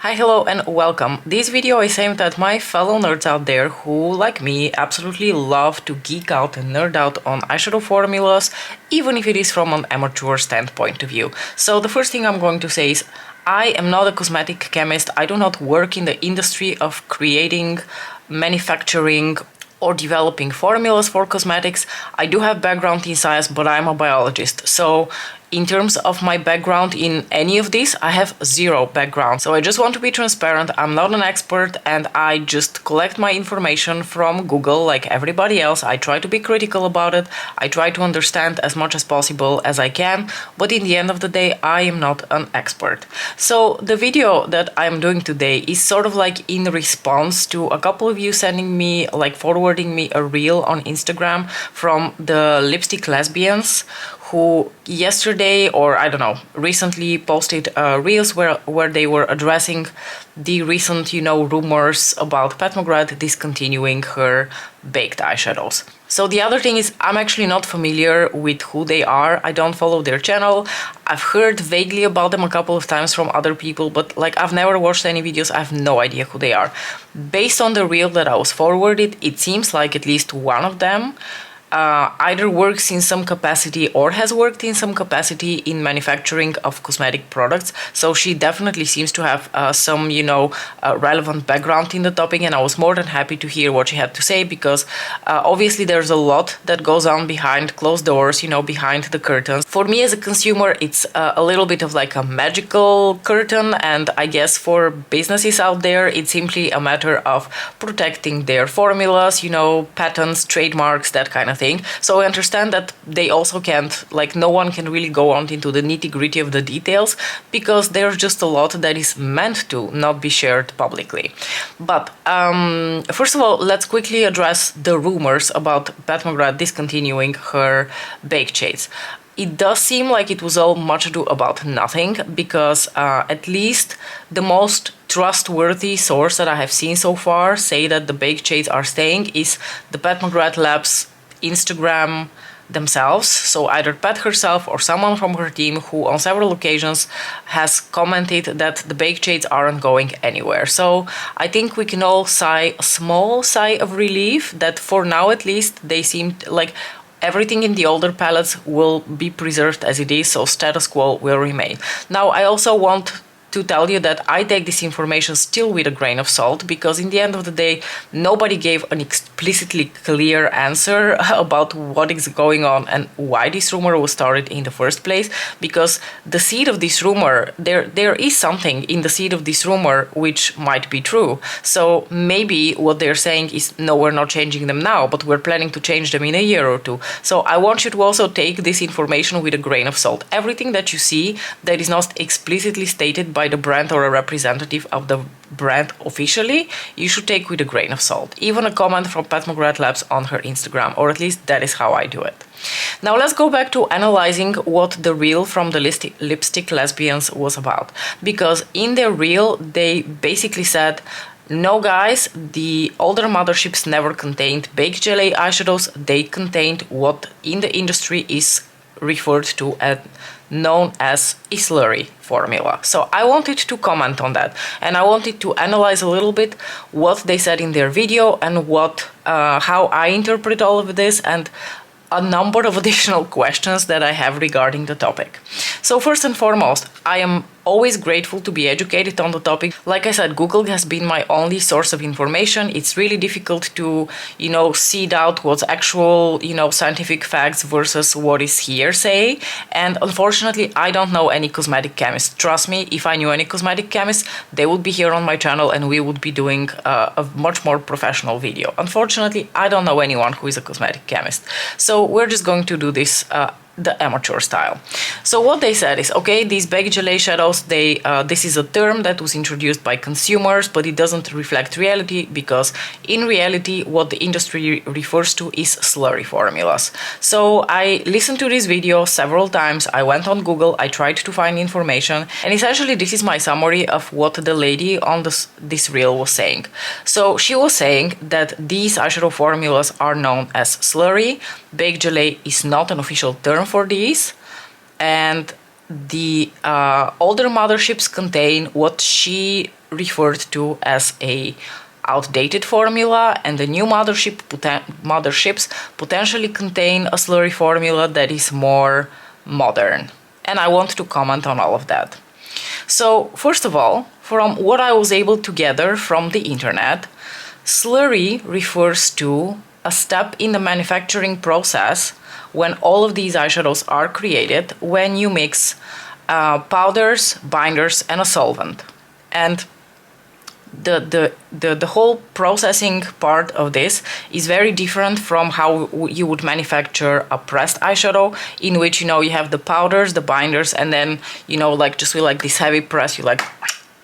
Hi, hello, and welcome. This video is aimed at my fellow nerds out there who, like me, absolutely love to geek out and nerd out on eyeshadow formulas, even if it is from an amateur standpoint of view. So the first thing I'm going to say is I am not a cosmetic chemist. I do not work in the industry of creating, manufacturing, or developing formulas for cosmetics. I do have background in science, but I'm a biologist. So in terms of my background in any of this, I have zero background. So I just want to be transparent. I'm not an expert and I just collect my information from Google like everybody else. I try to be critical about it. I try to understand as much as possible as I can. But in the end of the day, I am not an expert. So the video that I'm doing today is sort of like in response to a couple of you sending me, like forwarding me a reel on Instagram from the lipstick lesbians who yesterday, or I don't know, recently posted reels where they were addressing the recent, rumors about Pat McGrath discontinuing her baked eyeshadows. So the other thing is, I'm actually not familiar with who they are. I don't follow their channel. I've heard vaguely about them a couple of times from other people, but I've never watched any videos. I have no idea who they are. Based on the reel that I was forwarded, it seems like at least one of them either works in some capacity or has worked in some capacity in manufacturing of cosmetic products. So she definitely seems to have some, relevant background in the topic, and I was more than happy to hear what she had to say because obviously there's a lot that goes on behind closed doors, behind the curtains. For me as a consumer, it's a little bit of like a magical curtain, and I guess for businesses out there, it's simply a matter of protecting their formulas, patents, trademarks, that kind of thing. So I understand that they also can't, no one can really go on into the nitty-gritty of the details because there's just a lot that is meant to not be shared publicly. But first of all, let's quickly address the rumors about Pat McGrath discontinuing her baked shades. It does seem like it was all much ado about nothing because at least the most trustworthy source that I have seen so far say that the baked shades are staying is the Pat McGrath Labs Instagram themselves. So either Pat herself or someone from her team who on several occasions has commented that the baked shades aren't going anywhere. So I think we can all sigh a small sigh of relief that for now at least they seem like everything in the older palettes will be preserved as it is, so status quo will remain. Now I also want to tell you that I take this information still with a grain of salt because in the end of the day, nobody gave an explicitly clear answer about what is going on and why this rumor was started in the first place. Because the seed of this rumor, there is something in the seed of this rumor which might be true. So maybe what they're saying is, no, we're not changing them now, but we're planning to change them in a year or two. So I want you to also take this information with a grain of salt. Everything that you see that is not explicitly stated by the brand or a representative of the brand officially, you should take with a grain of salt. Even a comment from Pat McGrath Labs on her Instagram, or at least that is how I do it. Now let's go back to analyzing what the reel from the lipstick lesbians was about. Because in their reel, they basically said, no guys, the older motherships never contained baked Gelee eyeshadows, they contained what in the industry is referred to as known as a Slurry formula. So I wanted to comment on that and I wanted to analyze a little bit what they said in their video and how I interpret all of this and a number of additional questions that I have regarding the topic. So first and foremost, I am always grateful to be educated on the topic. Like I said, Google has been my only source of information. It's really difficult to, seed out what's actual, scientific facts versus what is hearsay. And unfortunately, I don't know any cosmetic chemist. Trust me, if I knew any cosmetic chemist, they would be here on my channel and we would be doing a much more professional video. Unfortunately, I don't know anyone who is a cosmetic chemist. So we're just going to do this the amateur style. So what they said is, okay, these baked Gelee shadows, this is a term that was introduced by consumers, but it doesn't reflect reality because in reality, what the industry refers to is slurry formulas. So I listened to this video several times. I went on Google, I tried to find information, and essentially this is my summary of what the lady on this reel was saying. So she was saying that these eyeshadow formulas are known as slurry. Baked Gelee is not an official term for these, and the older motherships contain what she referred to as a outdated formula, and the new motherships potentially contain a slurry formula that is more modern. And I want to comment on all of that. So first of all, from what I was able to gather from the internet, slurry refers to a step in the manufacturing process when all of these eyeshadows are created, when you mix powders, binders, and a solvent. And the whole processing part of this is very different from how you would manufacture a pressed eyeshadow, in which, you know, you have the powders, the binders, and then, you know, like just with like this heavy press, you like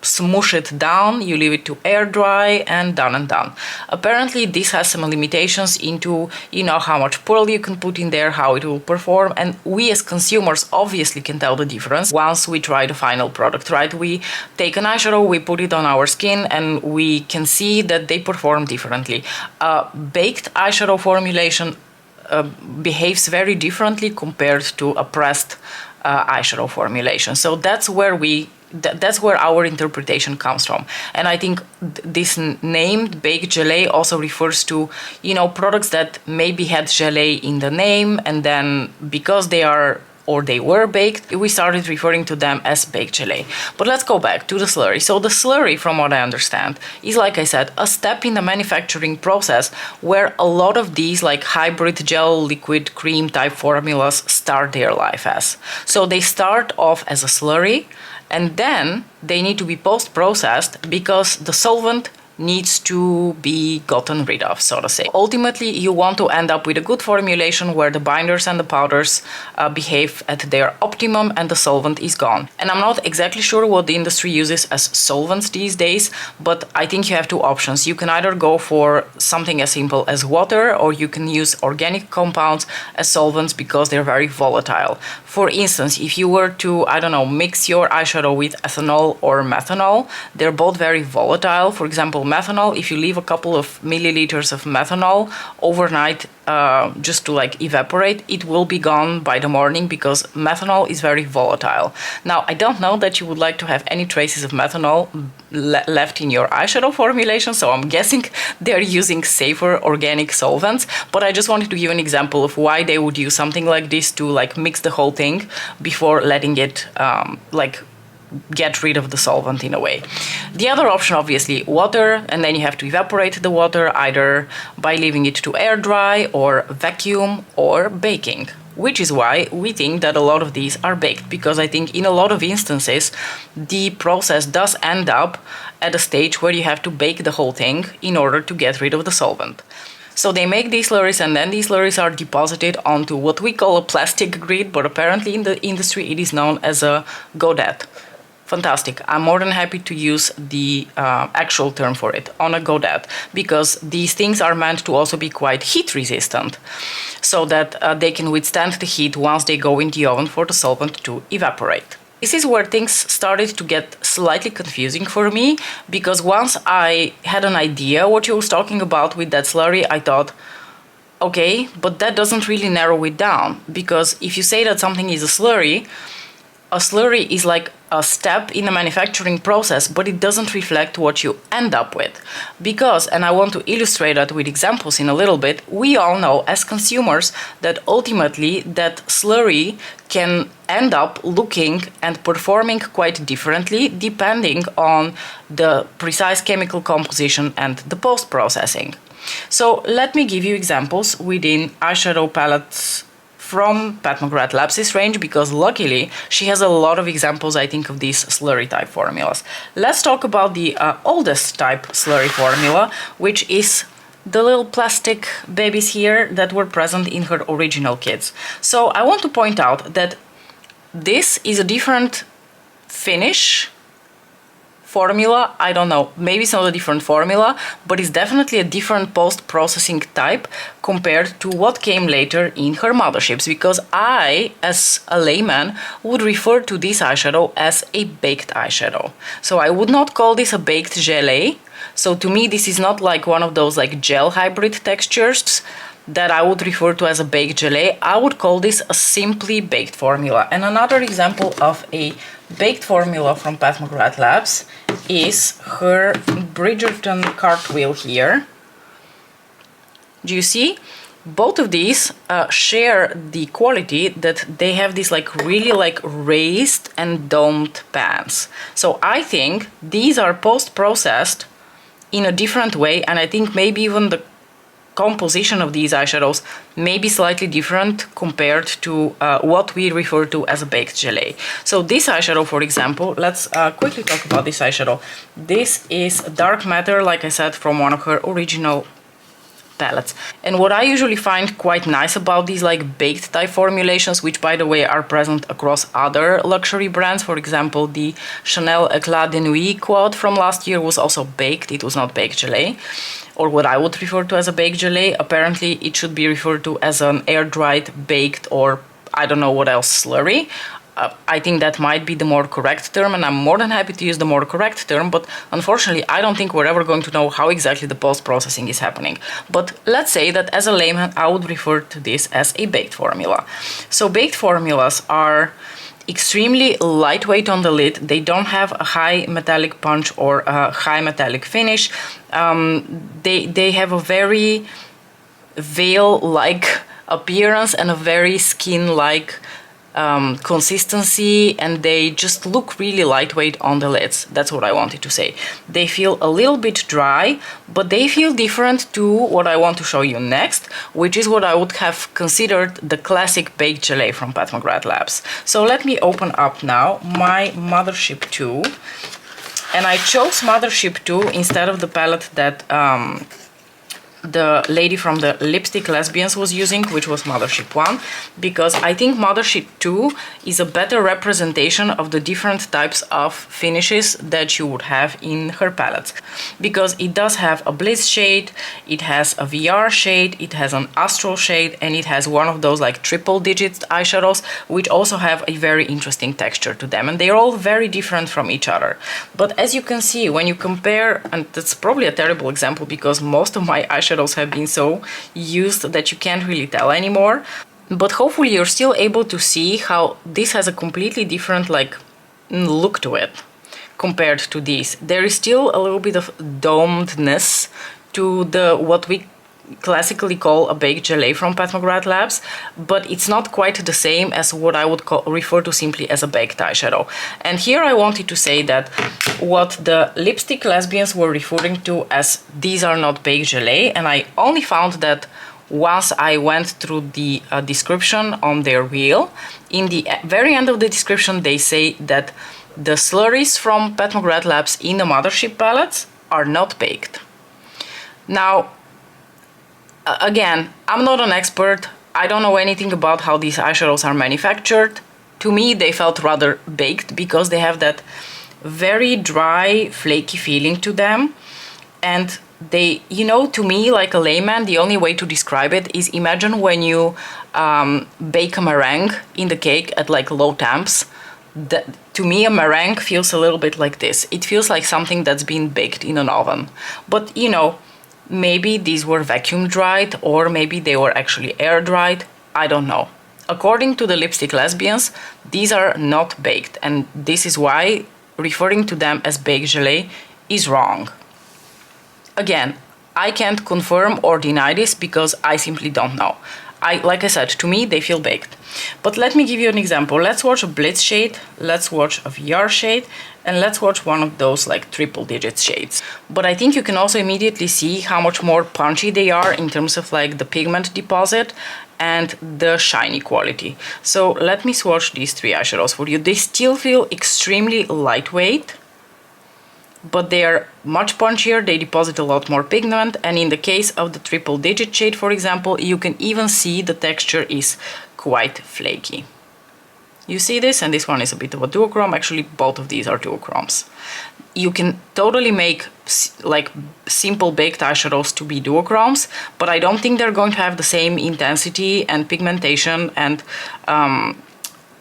smoosh it down, you leave it to air dry, and done and done. Apparently this has some limitations into, you know, how much pearl you can put in there, how it will perform, and we as consumers obviously can tell the difference once we try the final product, right? We take an eyeshadow, we put it on our skin, and we can see that they perform differently. Baked eyeshadow formulation behaves very differently compared to a pressed eyeshadow formulation. So that's where our interpretation comes from. And I think this named baked gelée also refers to, you know, products that maybe had gelée in the name, and then because they were baked, we started referring to them as baked gelée. But let's go back to the slurry. So the slurry, from what I understand, is, like I said, a step in the manufacturing process where a lot of these like hybrid gel, liquid, cream type formulas start their life as. So they start off as a slurry, and then they need to be post-processed because the solvent needs to be gotten rid of, so to say. Ultimately, you want to end up with a good formulation where the binders and the powders behave at their optimum and the solvent is gone. And I'm not exactly sure what the industry uses as solvents these days, but I think you have two options. You can either go for something as simple as water, or you can use organic compounds as solvents because they're very volatile. For instance, if you were to, I don't know, mix your eyeshadow with ethanol or methanol, they're both very volatile. For example, methanol, if you leave a couple of milliliters of methanol overnight just to like evaporate, it will be gone by the morning because methanol is very volatile. Now, I don't know that you would like to have any traces of methanol left in your eyeshadow formulation, so I'm guessing they're using safer organic solvents, but I just wanted to give an example of why they would use something like this to like mix the whole thing before letting it get rid of the solvent in a way. The other option, obviously, water, and then you have to evaporate the water either by leaving it to air dry or vacuum or baking, which is why we think that a lot of these are baked, because I think in a lot of instances the process does end up at a stage where you have to bake the whole thing in order to get rid of the solvent. So they make these slurries, and then these slurries are deposited onto what we call a plastic grid, but apparently in the industry it is known as a godet. Fantastic. I'm more than happy to use the actual term for it, on a godet, because these things are meant to also be quite heat resistant, so that they can withstand the heat once they go in the oven for the solvent to evaporate. This is where things started to get slightly confusing for me, because once I had an idea what you was talking about with that slurry, I thought, okay, but that doesn't really narrow it down, because if you say that something is a slurry is like a step in the manufacturing process, but it doesn't reflect what you end up with. Because, and I want to illustrate that with examples in a little bit, we all know as consumers that ultimately that slurry can end up looking and performing quite differently depending on the precise chemical composition and the post-processing. So let me give you examples within eyeshadow palettes from Pat McGrath Labs' range, because luckily she has a lot of examples, I think, of these slurry type formulas. Let's talk about the oldest type slurry formula, which is the little plastic babies here that were present in her original kits. So I want to point out that this is a different finish formula. I don't know, maybe it's not a different formula, but it's definitely a different post-processing type compared to what came later in her motherships, because I, as a layman, would refer to this eyeshadow as a baked eyeshadow. So I would not call this a baked gelée. So to me, this is not like one of those like gel hybrid textures. that I would refer to as a baked gelée, I would call this a simply baked formula. And another example of a baked formula from Pat McGrath Labs is her Bridgerton cartwheel here. Do you see? Both of these share the quality that they have these like really like raised and domed pans. So I think these are post-processed in a different way, and I think maybe even the composition of these eyeshadows may be slightly different compared to what we refer to as a baked gelée. So this eyeshadow, for example, let's quickly talk about this eyeshadow. This is dark matter, like I said, from one of her original palettes. And what I usually find quite nice about these like baked type formulations, which by the way are present across other luxury brands, for example the Chanel Eclat de Nuit quad from last year was also baked, it was not baked gelée, or what I would refer to as a baked gelée. Apparently it should be referred to as an air-dried baked, or I don't know what else, slurry. I think that might be the more correct term, and I'm more than happy to use the more correct term, but unfortunately I don't think we're ever going to know how exactly the post-processing is happening. But let's say that as a layman I would refer to this as a baked formula. So baked formulas are extremely lightweight on the lid, they don't have a high metallic punch or a high metallic finish, they have a very veil-like appearance and a very skin-like consistency, and they just look really lightweight on the lids. That's what I wanted to say. They feel a little bit dry, but they feel different to what I want to show you next, which is what I would have considered the classic baked gelée from Pat McGrath Labs. So let me open up now my Mothership 2, and I chose Mothership 2 instead of the palette that the lady from the Lipstick Lesbians was using, which was Mothership 1, because I think Mothership 2 is a better representation of the different types of finishes that you would have in her palettes, because it does have a blitz shade, it has a VR shade, it has an astral shade, and it has one of those like triple digit eyeshadows which also have a very interesting texture to them, and they're all very different from each other. But as you can see, when you compare, and that's probably a terrible example because most of my eyeshadows have been so used that you can't really tell anymore, but hopefully you're still able to see how this has a completely different like look to it compared to these. There is still a little bit of domedness to the what we classically call a baked gelée from Pat McGrath Labs, but it's not quite the same as what I would refer to simply as a baked eyeshadow. And here I wanted to say that what the Lipstick Lesbians were referring to as these are not baked gelée, and I only found that once I went through the description on their wheel. In the very end of the description they say that the slurries from Pat McGrath Labs in the Mothership palettes are not baked. Now again, I'm not an expert, I don't know anything about how these eyeshadows are manufactured. To me they felt rather baked because they have that very dry, flaky feeling to them, and they, you know, to me, like a layman, the only way to describe it is imagine when you bake a meringue in the cake at like low temps. To me a meringue feels a little bit like this. It feels like something that's been baked in an oven. But you know, maybe these were vacuum dried or maybe they were actually air dried, I don't know. According to the Lipstick Lesbians, these are not baked, and this is why referring to them as baked gelée is wrong. Again, I can't confirm or deny this because I simply don't know. Like I said, to me they feel baked. But let me give you an example. Let's watch a blitz shade, let's watch a VR shade, and let's watch one of those like triple digit shades. But I think you can also immediately see how much more punchy they are in terms of like the pigment deposit and the shiny quality. So let me swatch these three eyeshadows for you. They still feel extremely lightweight, but they are much punchier, they deposit a lot more pigment, and in the case of the triple digit shade, for example, you can even see the texture is quite flaky. You see this, and this one is a bit of a duochrome. Actually, both of these are duochromes. You can totally make like simple baked eyeshadows to be duochromes, but I don't think they're going to have the same intensity and pigmentation and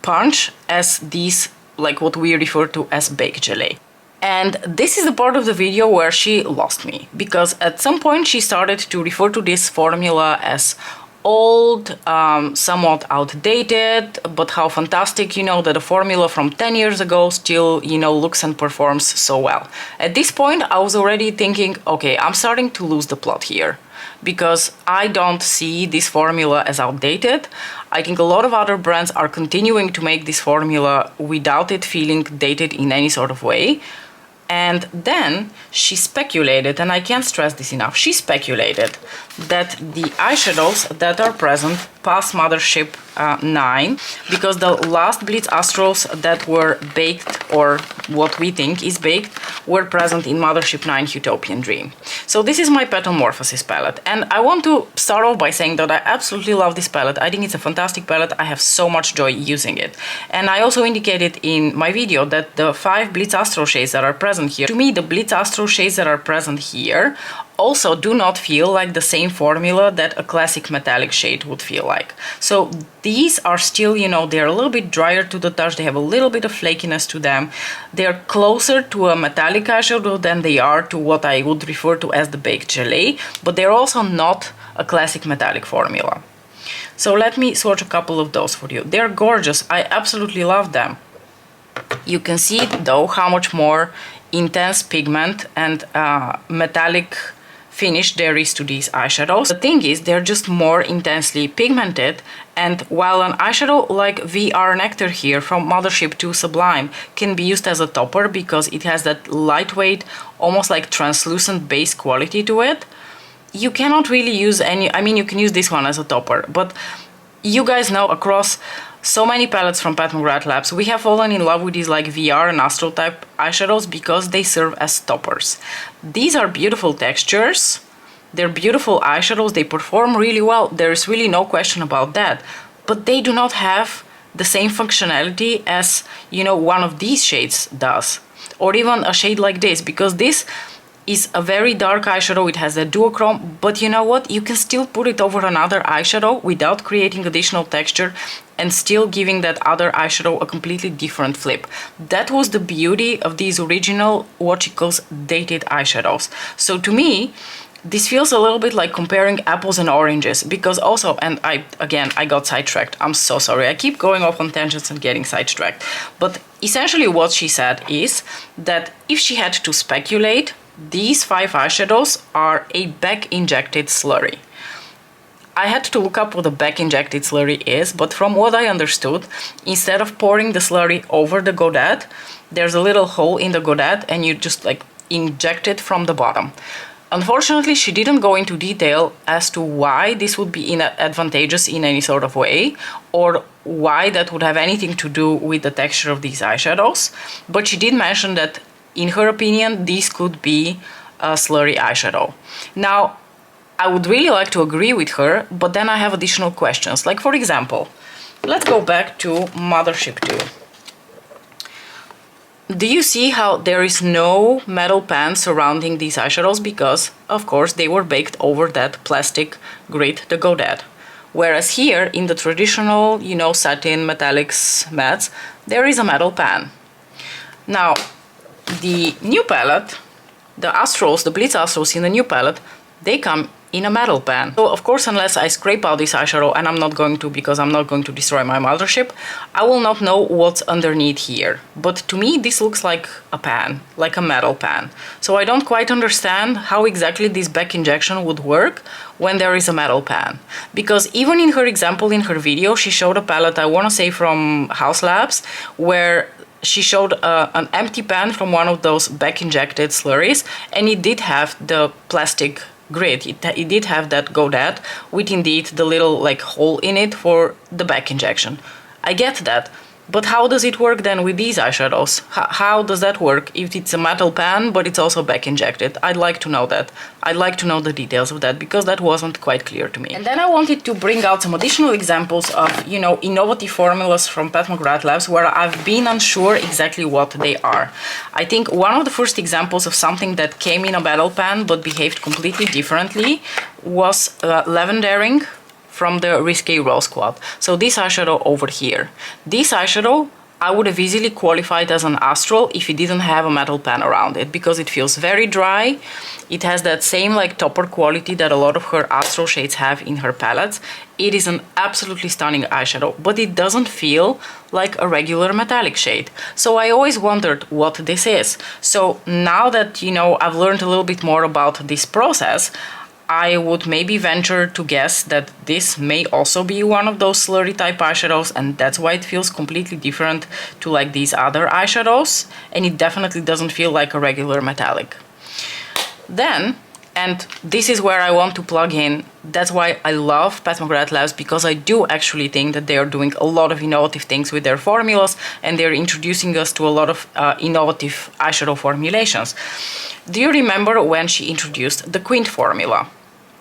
punch as these, like what we refer to as baked gelée. And this is the part of the video where she lost me, because at some point she started to refer to this formula as old, somewhat outdated, but how fantastic, you know, that a formula from 10 years ago still, you know, looks and performs so well. At this point, I was already thinking, okay, I'm starting to lose the plot here, because I don't see this formula as outdated. I think a lot of other brands are continuing to make this formula without it feeling dated in any sort of way. And then she speculated, and I can't stress this enough, she speculated that the eyeshadows that are present past Mothership 9, because the last Blitz Astrals that were baked, or what we think is baked, were present in Mothership 9 Utopian Dream. So this is my Metamorphosis palette, and I want to start off by saying that I absolutely love this palette. I think it's a fantastic palette. I have so much joy using it. And I also indicated in my video that the 5 Blitz Astral shades that are present here, to me the Blitz Astral shades that are present here also do not feel like the same formula that a classic metallic shade would feel like. So these are still, you know, they're a little bit drier to the touch, they have a little bit of flakiness to them. They're closer to a metallic eyeshadow than they are to what I would refer to as the baked Gelee, but they're also not a classic metallic formula. So let me swatch a couple of those for you. They're gorgeous, I absolutely love them. You can see though how much more intense pigment and metallic finish there is to these eyeshadows. The thing is, they're just more intensely pigmented, and while an eyeshadow like VR Nectar here from Mothership 2 Sublime can be used as a topper because it has that lightweight, almost like translucent base quality to it, you cannot really use any, I mean, you can use this one as a topper, but you guys know across so many palettes from Pat McGrath Labs, we have fallen in love with these like VR and Astral type eyeshadows because they serve as toppers. These are beautiful textures, they're beautiful eyeshadows, they perform really well, there's really no question about that, but they do not have the same functionality as, you know, one of these shades does, or even a shade like this, because this is a very dark eyeshadow, it has a duochrome, but you know what, you can still put it over another eyeshadow without creating additional texture and still giving that other eyeshadow a completely different flip. That was the beauty of these original, what she calls dated eyeshadows. So to me, this feels a little bit like comparing apples and oranges, because also, and I got sidetracked, I'm so sorry, I keep going off on tangents and getting sidetracked, but essentially what she said is that if she had to speculate, these 5 eyeshadows are a back-injected slurry. I had to look up what a back-injected slurry is, but from what I understood, instead of pouring the slurry over the godet, there's a little hole in the godet and you just like inject it from the bottom. Unfortunately, she didn't go into detail as to why this would be advantageous in any sort of way, or why that would have anything to do with the texture of these eyeshadows, but she did mention that in her opinion, this could be a slurry eyeshadow. Now, I would really like to agree with her, but then I have additional questions. Like, for example, let's go back to Mothership 2. Do you see how there is no metal pan surrounding these eyeshadows? Because, of course, they were baked over that plastic grid, the godet. Whereas here, in the traditional, you know, satin metallics mattes, there is a metal pan. Now, the new palette, the Astrals, the Blitz Astrals in the new palette, they come in a metal pan. So of course, unless I scrape out this eyeshadow, and I'm not going to because I'm not going to destroy my Mothership, I will not know what's underneath here. But to me, this looks like a pan, like a metal pan. So I don't quite understand how exactly this back injection would work when there is a metal pan. Because even in her example, in her video, she showed a palette, I want to say from House Labs, where she showed an empty pan from one of those back-injected slurries, and it did have the plastic grid. It did have that godet with indeed the little like hole in it for the back injection. I get that. But how does it work then with these eyeshadows? How does that work if it's a metal pan but it's also back injected? I'd like to know that. I'd like to know the details of that because that wasn't quite clear to me. And then I wanted to bring out some additional examples of, you know, innovative formulas from Pat McGrath Labs where I've been unsure exactly what they are. I think one of the first examples of something that came in a metal pan but behaved completely differently was Lavendering from the Risque Rose Squad. So this eyeshadow over here. This eyeshadow I would have easily qualified as an astral if it didn't have a metal pan around it, because it feels very dry. It has that same like topper quality that a lot of her astral shades have in her palettes. It is an absolutely stunning eyeshadow, but it doesn't feel like a regular metallic shade. So I always wondered what this is. So now that, you know, I've learned a little bit more about this process, I would maybe venture to guess that this may also be one of those slurry type eyeshadows, and that's why it feels completely different to like these other eyeshadows, and it definitely doesn't feel like a regular metallic. Then, and this is where I want to plug in, that's why I love Pat McGrath Labs, because I do actually think that they are doing a lot of innovative things with their formulas, and they're introducing us to a lot of innovative eyeshadow formulations. Do you remember when she introduced the Quint formula?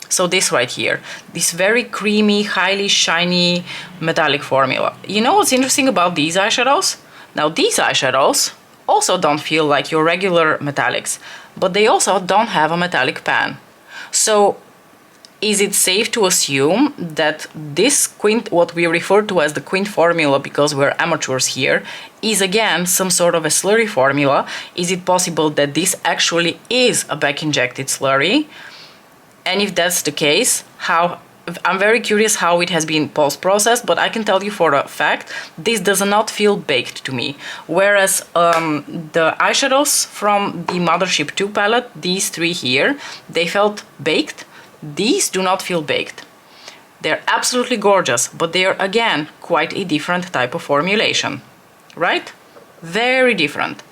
So this right here, this very creamy, highly shiny metallic formula. You know what's interesting about these eyeshadows? Now these eyeshadows also don't feel like your regular metallics, but they also don't have a metallic pan. So is it safe to assume that this Quint, what we refer to as the Quint formula because we're amateurs here, is again some sort of a slurry formula? Is it possible that this actually is a back-injected slurry? And if that's the case, how? I'm very curious how it has been post-processed, but I can tell you for a fact, this does not feel baked to me. Whereas the eyeshadows from the Mothership 2 palette, these three here, they felt baked. These do not feel baked. They're absolutely gorgeous, but they are again quite a different type of formulation, right? Very different.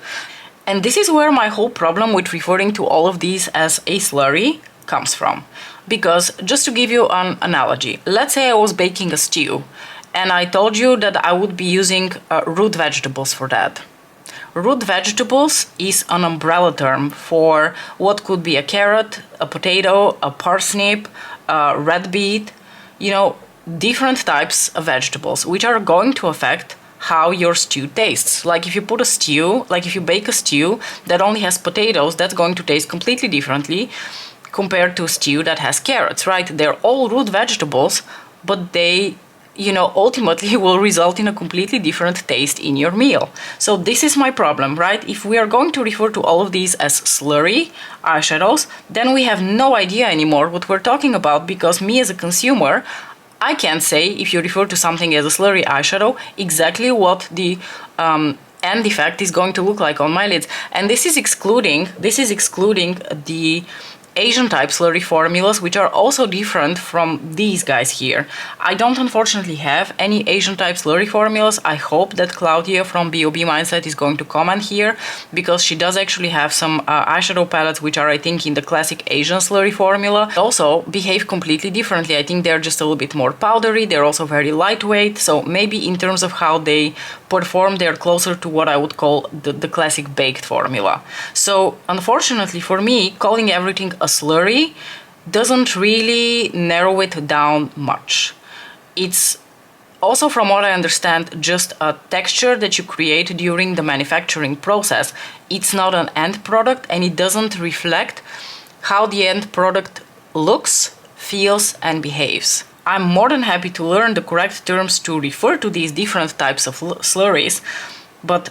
And this is where my whole problem with referring to all of these as a slurry comes from. Because just to give you an analogy, let's say I was baking a stew and I told you that I would be using root vegetables for that. Root vegetables is an umbrella term for what could be a carrot, a potato, a parsnip, a red beet, you know, different types of vegetables which are going to affect how your stew tastes. Like if you put a stew, like if you bake a stew that only has potatoes, that's going to taste completely differently compared to a stew that has carrots, right? They're all root vegetables, but they, you know, ultimately will result in a completely different taste in your meal. So this is my problem, right? If we are going to refer to all of these as slurry eyeshadows, then we have no idea anymore what we're talking about, because me as a consumer, I can't say, if you refer to something as a slurry eyeshadow, exactly what the end effect is going to look like on my lids. And this is excluding the Asian type slurry formulas, which are also different from these guys here. I don't unfortunately have any Asian type slurry formulas. I hope that Claudia from B.O.B. Mindset is going to comment here, because she does actually have some eyeshadow palettes which are, I think, in the classic Asian slurry formula. Also behave completely differently. I think they're just a little bit more powdery. They're also very lightweight. So maybe in terms of how they perform, they're closer to what I would call the classic baked formula. So unfortunately for me, calling everything a slurry doesn't really narrow it down much. It's also, from what I understand, just a texture that you create during the manufacturing process. It's not an end product, and it doesn't reflect how the end product looks, feels, and behaves. I'm more than happy to learn the correct terms to refer to these different types of slurries, but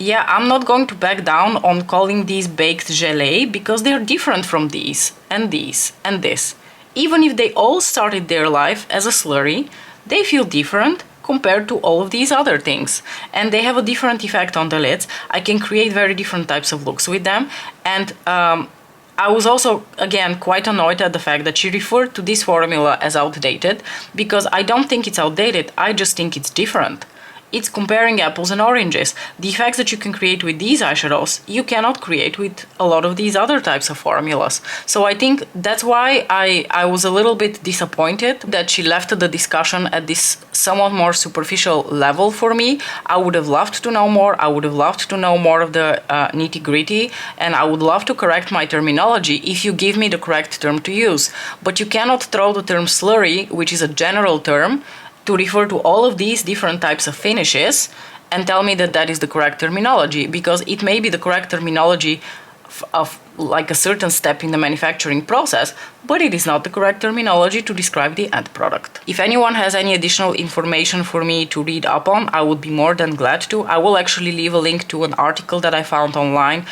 yeah, I'm not going to back down on calling these baked gelee, because they're different from these and this. Even if they all started their life as a slurry, they feel different compared to all of these other things. And they have a different effect on the lids. I can create very different types of looks with them. And I was also, again, quite annoyed at the fact that she referred to this formula as outdated, because I don't think it's outdated, I just think it's different. It's comparing apples and oranges. The effects that you can create with these eyeshadows, you cannot create with a lot of these other types of formulas. So I think that's why I was a little bit disappointed that she left the discussion at this somewhat more superficial level for me. I would have loved to know more. I would have loved to know more of the nitty-gritty, and I would love to correct my terminology if you give me the correct term to use. But you cannot throw the term slurry, which is a general term, to refer to all of these different types of finishes and tell me that that is the correct terminology, because it may be the correct terminology like a certain step in the manufacturing process, but it is not the correct terminology to describe the end product. If anyone has any additional information for me to read up on, I would be more than glad to. I will actually leave a link to an article that I found online,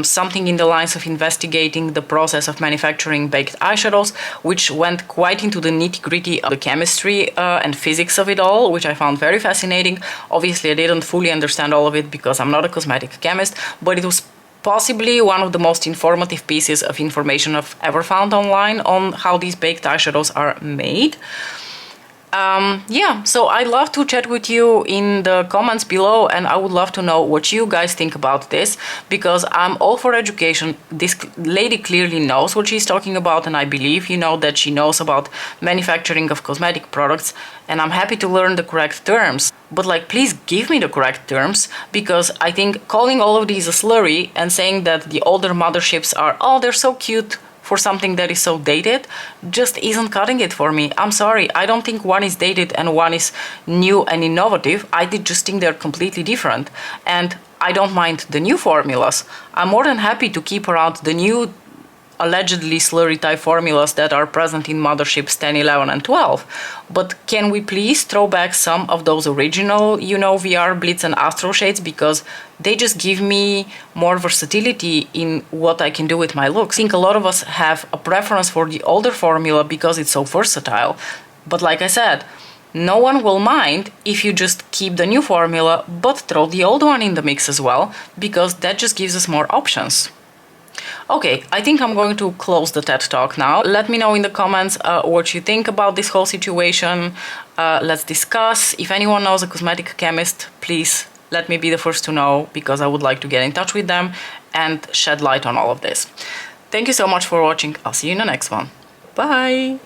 something in the lines of investigating the process of manufacturing baked eyeshadows, which went quite into the nitty-gritty of the chemistry and physics of it all, which I found very fascinating. Obviously, I didn't fully understand all of it because I'm not a cosmetic chemist, but it was possibly one of the most informative pieces of information I've ever found online on how these baked eyeshadows are made. Yeah, so I'd love to chat with you in the comments below, and I would love to know what you guys think about this, because I'm all for education. This lady clearly knows what she's talking about, and I believe, you know, that she knows about manufacturing of cosmetic products, and I'm happy to learn the correct terms. But like, please give me the correct terms, because I think calling all of these a slurry and saying that the older motherships are, oh, they're so cute, for something that is so dated, just isn't cutting it for me. I'm sorry, I don't think one is dated and one is new and innovative. I just think they're completely different. And I don't mind the new formulas. I'm more than happy to keep around the new allegedly slurry type formulas that are present in motherships 10, 11 and 12. But can we please throw back some of those original, you know, VR, blitz and astral shades, because they just give me more versatility in what I can do with my looks. I think a lot of us have a preference for the older formula because it's so versatile. But like I said, no one will mind if you just keep the new formula but throw the old one in the mix as well, because that just gives us more options. Okay, I think I'm going to close the TED Talk now. Let me know in the comments what you think about this whole situation. Let's discuss. If anyone knows a cosmetic chemist, please let me be the first to know, because I would like to get in touch with them and shed light on all of this. Thank you so much for watching. I'll see you in the next one. Bye!